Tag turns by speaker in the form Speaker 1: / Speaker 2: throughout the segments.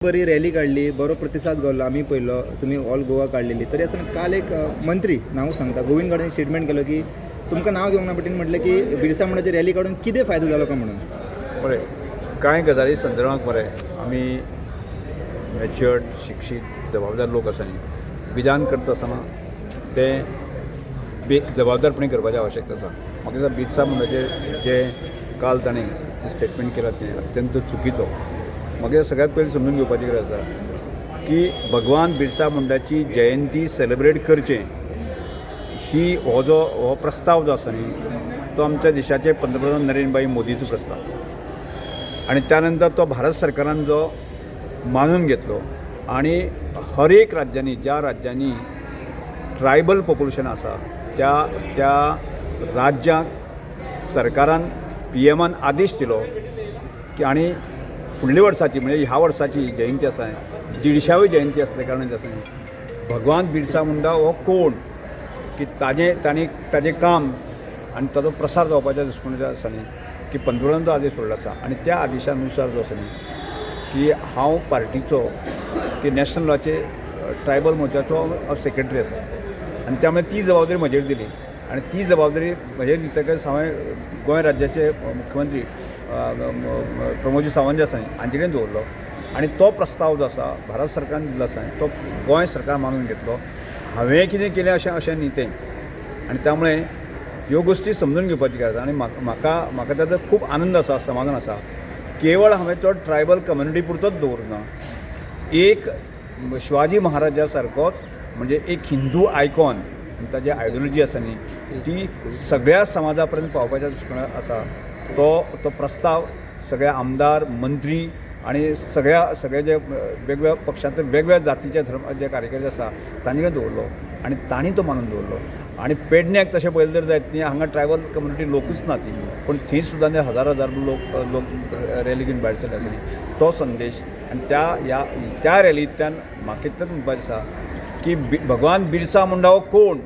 Speaker 1: बरी रॅली काढली, बरो प्रतिसाद गावलो. आम्ही पळयलो, तुम्ही ऑल गोवा काढलेली. तरी असं काल एक मंत्री नाव सांगता गोविंद गावडेन स्टेटमेंट केलं की तुमकां नाव घेवंक ना पटेन म्हटलं की बिरसा मुंडाची रॅली काढून कितें फायदो जालो का म्हणून.
Speaker 2: बरें, कांय गजाली संदर्भांत मरे आमी मॅच्युअर्ड शिक्षीत जबाबदार लोक आसा न्ही, विधान करता आसतना ते जबाबदारपणी करपाची आवश्यकता आसा. म्हाका दिसता बिरसा मुंडाचेर जे काल ताणें स्टेटमेंट केला तें अत्यंत चुकीचो. म्हाका सगळ्यात पयलीं समजून घेवपाची गरज आसा की भगवान बिरसा मुंडाची जयंती सेलिब्रेट करचें ही हो प्रस्ताव जो आसा न्ही तो आमच्या देशाचे पंतप्रधान नरेंद्र भाई मोदीचो प्रस्ताव आनी त्या तो भारत सरकारान जो मानून घेतलो आनी हर एक राज्यांनी ज्या राज्यांनी ट्रायबल पॉप्युलेशन आसा त्या राज्यांक सरकारान PMन आदेश दिलो की आनी फुडल्या वर्साची म्हणजे ह्या वर्साची जयंती आसा 150वी जयंती आसल्या कारणान आसा न्ही भगवान बिरसा मुंडा हो कोण की ताजें काम आनी ताजो प्रसार जावपाच्या दृश्टिकोनाचेर आसा न्ही की पंतप्रधान जो आदेश सोडलो आसा आनी त्या आदेशानुसार जो आसा न्ही की हांव पार्टीचो की नॅशनल लॉचे ट्रायबल मोर्चाचो सेक्रेटरी आसा आनी त्यामुळे ती जबाबदारी म्हजेर दिली आनी ती जबाबदारी म्हजेर दितकच हांवें गोंय राज्याचे मुख्यमंत्री प्रमोदजी सावंत जे आसा हांचे कडेन दवरलो आनी तो प्रस्ताव जो आसा भारत सरकारान दिल्लो आसा तो गोंय सरकार मानून घेतलो. हांवें कितें केलें अशें न्ही तें आनी त्यामुळे ह्यो गोश्टी समजून घेवपाची गरज आसा. आनी म्हाका ताचो खूब आनंद आसा, समाधान आसा. केवळ हांवें तो ट्रायबल कम्युनिटी पुरतोच दवरना, एक शिवाजी महाराजा सारकोच म्हणजे एक हिंदू आयकॉन ताजी आयडियोलॉजी आसा न्ही ती सगळ्या समाजा पर्यंत पावपाच्या दृश्टिकोनान आसा. तो प्रस्ताव सगळे आमदार मंत्री आणि सगळे जे वेगवेगळ्या पक्षांतले वेगवेगळ्या जातीचे जे कार्यकर्ते आसा तांणी दवरलो आनी तांणी तो मानून दवरलो. आनी पेडण्याक तशें पळयलें तर जायत न्ही हांगा ट्रायबल कम्युनिटी लोकूच ना ती, पूण थंय सुद्दां हजार लोक रॅली घेवन भायर सरले आसा न्ही तो संदेश. आनी त्या रॅलींतल्यान म्हाका इतलेंच म्हणपाचें आसा की भगवान बिरसा मुंडा हो कोण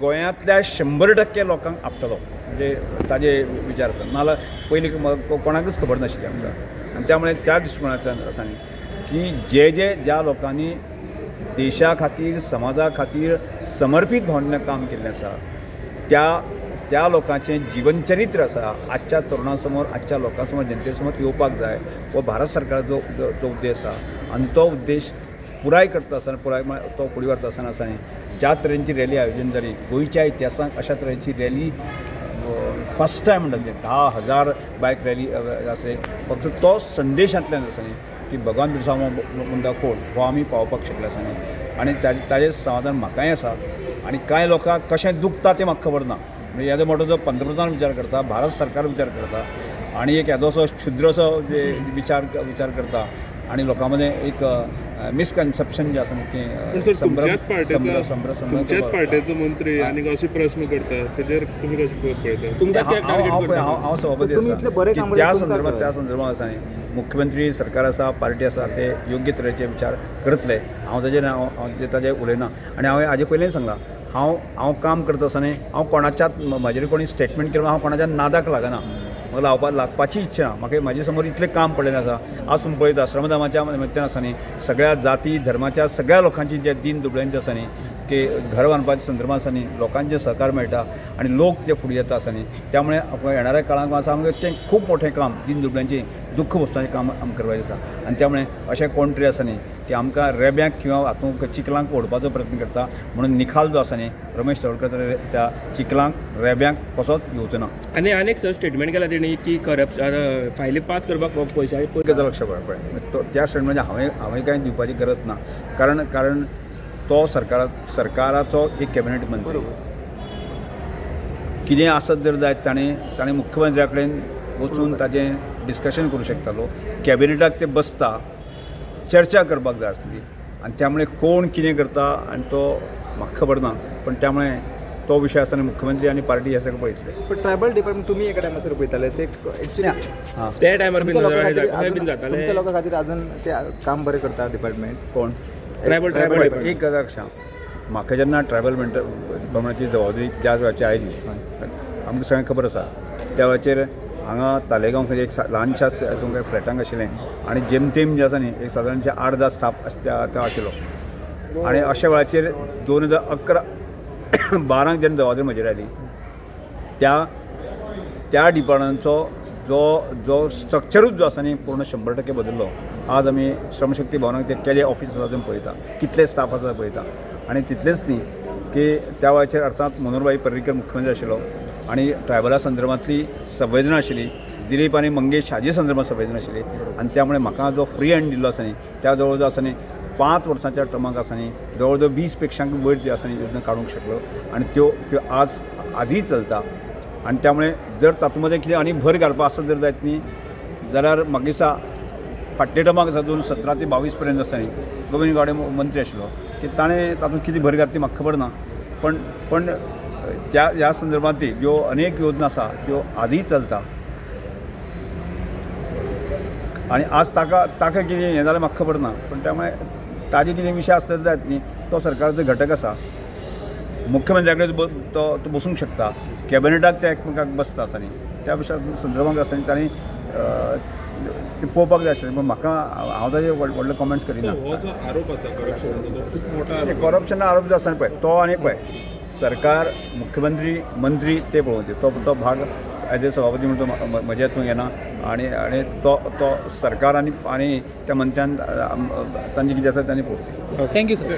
Speaker 2: गोंयांतल्या 100% लोकांक आपटलो म्हणजे ताजे विचार आसा. नाजाल्यार पयलीं कोणाकूच खबर नाशिल्ली आमकां. आनी त्यामुळे त्या दृश्टिकोनांतल्यान आसा न्ही की ज्या लोकांनी देशा खातीर समाजा खातीर समर्पीत भावनेन काम केल्लें आसा त्या लोकांचें जिवनचरित्र आसा आजच्या तरुणां समोर आजच्या लोकां समोर जनते समोर येवपाक जाय. हो भारत सरकाराचो जो उद्देश आसा आनी तो उद्देश पुराय करता आसतना तो फुडें व्हरता आसतना आसा न्ही ज्या तरेची रॅली आयोजन जाली गोंयच्या इतिहासांत अशा तरेची रॅली फस्ट टायम म्हणटा 10,000 बायक रॅली आसा. फक्त तो संदेशांतल्यान आसा न्ही की भगवान बिरसा मुंडा कोण हो आमी पावोवपाक शकले आसा न्ही आनी ताजें समाधान म्हाकाय आसा. आनी कांय लोकांक कशें दुखता तें म्हाका खबर ना. म्हणजे येदो मोठो जो पंतप्रधान विचार करता, भारत सरकार विचार करता आनी एक येदोसो क्षुद्रसो विचार करता आनी लोकां मदें एक मिसकन्सेप्शन जे आसा की
Speaker 3: तुमच्याच पार्टीचो मंत्री आनी अशे प्रश्न करता तेजेर तुमी कशें पळयता.
Speaker 2: हांव सभापती त्या संदर्भांत आसा न्ही मुख्यमंत्री सरकार आसा पार्टी आसा ते योग्य तरेचे विचार करतले. हांव ताजेर उलयना आनी हांवें हाजे पयलीं सांगलां हांव काम करता आसतना हांव कोणाच्याच म्हाजेर कोणी स्टेटमेंट केलो हांव कोणाच्या नादाक लागना. म्हाका लागपाची इच्छा ना. म्हाका म्हाजे समोर इतलें काम पडलेलें आसा. आज तुमी पळयता श्रमदानाच्या निमित्तान आसा न्ही सगळ्या जाती धर्माच्या सगळ्या लोकांची जे दीन दुबळ्यांचे आसा न्ही की घर बांदपाच्या संदर्भांत आसा न्ही लोकांचे सहकार मेळटा आनी लोक जे फुडें येता आसा न्ही त्यामुळे येणाऱ्या काळांत आसा आमकां तें खूब मोठें काम दीन दुबळ्यांची दुख्ख वस्तूंचें काम आमकां करपाचें आसा. आनी त्यामुळे अशें कोण तरी आसा न्ही की आमकां रेब्यांक किंवा हातूंत चिखलांक ओडपाचो प्रयत्न करता म्हणून निखाल जो आसा न्ही रमेश तवडकर त्या चिखलांक रेब्यांक कसोच घेवचो ना.
Speaker 4: आनी आनीक सर स्टेटमेंट केला तेणी की करप्शन फायली पास करपाक पयशांचे
Speaker 2: गजाल लक्ष पळय त्या स्टेटमेंट हांवें कांय दिवपाची गरज ना. कारण तो सरकाराचो एक कॅबिनेट मंत्री कितें आसत जर जायत ताणें मुख्यमंत्र्या कडेन वचून ताजें डिस्कशन करूं शकतालो. कॅबिनेटाक ते बसता चर्चा करपाक जाय आसली आनी त्यामुळे कोण कितें करता आनी तो म्हाका खबर ना. पण त्यामुळे तो विशय आसतना मुख्यमंत्री आनी पार्टी हे सगळें पळयतले.
Speaker 1: पण ट्रायबल डिपार्टमेंट तुमी एका टायमार पळयताले ते
Speaker 4: त्या टायमार बीन
Speaker 1: जाताले तुमच्या लोकां खातीर अजून ते काम बरें करता डिपार्टमेंट
Speaker 4: कोण ट्रायबल
Speaker 2: एक गजाल सांग म्हाका जेन्ना ट्रायबल डिपार्टमेंटाची जबाबदारी ज्या वेळाचेर आयली आमकां सगळ्यांक खबर आसा त्या वेळाचेर हांगा तालेगांव खंय एक ल्हानशा तुमकां फ्लॅटांक आशिल्लें आनी जेमतेम जे आसा न्ही एक सादारणशे 8-10 स्टाफ तो आशिल्लो आनी अशा वेळाचेर 2011-12 जेन्ना जबाबदारी म्हजेर आयली त्या डिपार्टमेंटाचो जो स्ट्रक्चरूच जो आसा न्ही पूर्ण 100% बदललो. आज आमी श्रमशक्ती भवनाक ते केले ऑफिस आसा तें पळयता, कितले स्टाफ आसा पळयता आनी तितलेंच न्ही की त्या वेळाचेर अर्थात मनोहरभाई पर्रीकर मुख्यमंत्री आशिल्लो आनी ट्रायबला संदर्भांतली संवेदना आशिल्ली, दिलीप आनी मंगेश हाजे संदर्भांत संवेदना आशिल्ली आनी त्यामुळे म्हाका जो फ्री हँड दिल्लो आसा न्ही त्या जवळ जो आसा न्ही 5 वर्सांच्या टर्माक आसा न्ही जवळ जवळ 20 पेक्षांक वयर जी आसा न्ही योजना काडूंक शकलो आनी त्यो आजूय चलता. आनी त्यामुळे जर तातूंत कितें आनी भर घालपा आसत जर जायत न्ही जाल्यार म्हाका दिसता फाटल्या टर्माक आसा 2017 ते 22 पर्यंत आसा न्ही गोविंद गावडे मंत्री आशिल्लो की ताणें तातूंत कितें भर घातली म्हाका खबर ना पण ह्या संदर्भांतली ज्यो अनेक योजना आसा त्यो आजूय चलता आनी आज ताका कितें हें जालें म्हाका खबर ना पण त्यामुळे ताजे कितें विशय आसता जायत न्ही तो सरकाराचो घटक आसा. मुख्यमंत्र्या कडेन तो बसूंक शकता, कॅबिनेटाक ते एकमेकाक बसता आसा न्ही त्या संदर्भांत आसा न्ही तांणी ते पळोवपाक जाय आशिल्लें. पण म्हाका हांव ताजे व्हडले कॉमेंट्स करिना.
Speaker 3: हो जो आरोप आसा करप्शनाचो तो खूप मोठा आरोप.
Speaker 2: करप्शन आरोप जो आसा पळय तो आनी पळय सरकार मुख्यमंत्री मंत्री ते पळोवचे तो भाग एज ए सभापती म्हणून तो म्हज्या हातूंत येना आनी तो सरकार आनी त्या मंत्र्यान तांचे कितें आसा तांणी पळोवचें.
Speaker 5: Thank you sir.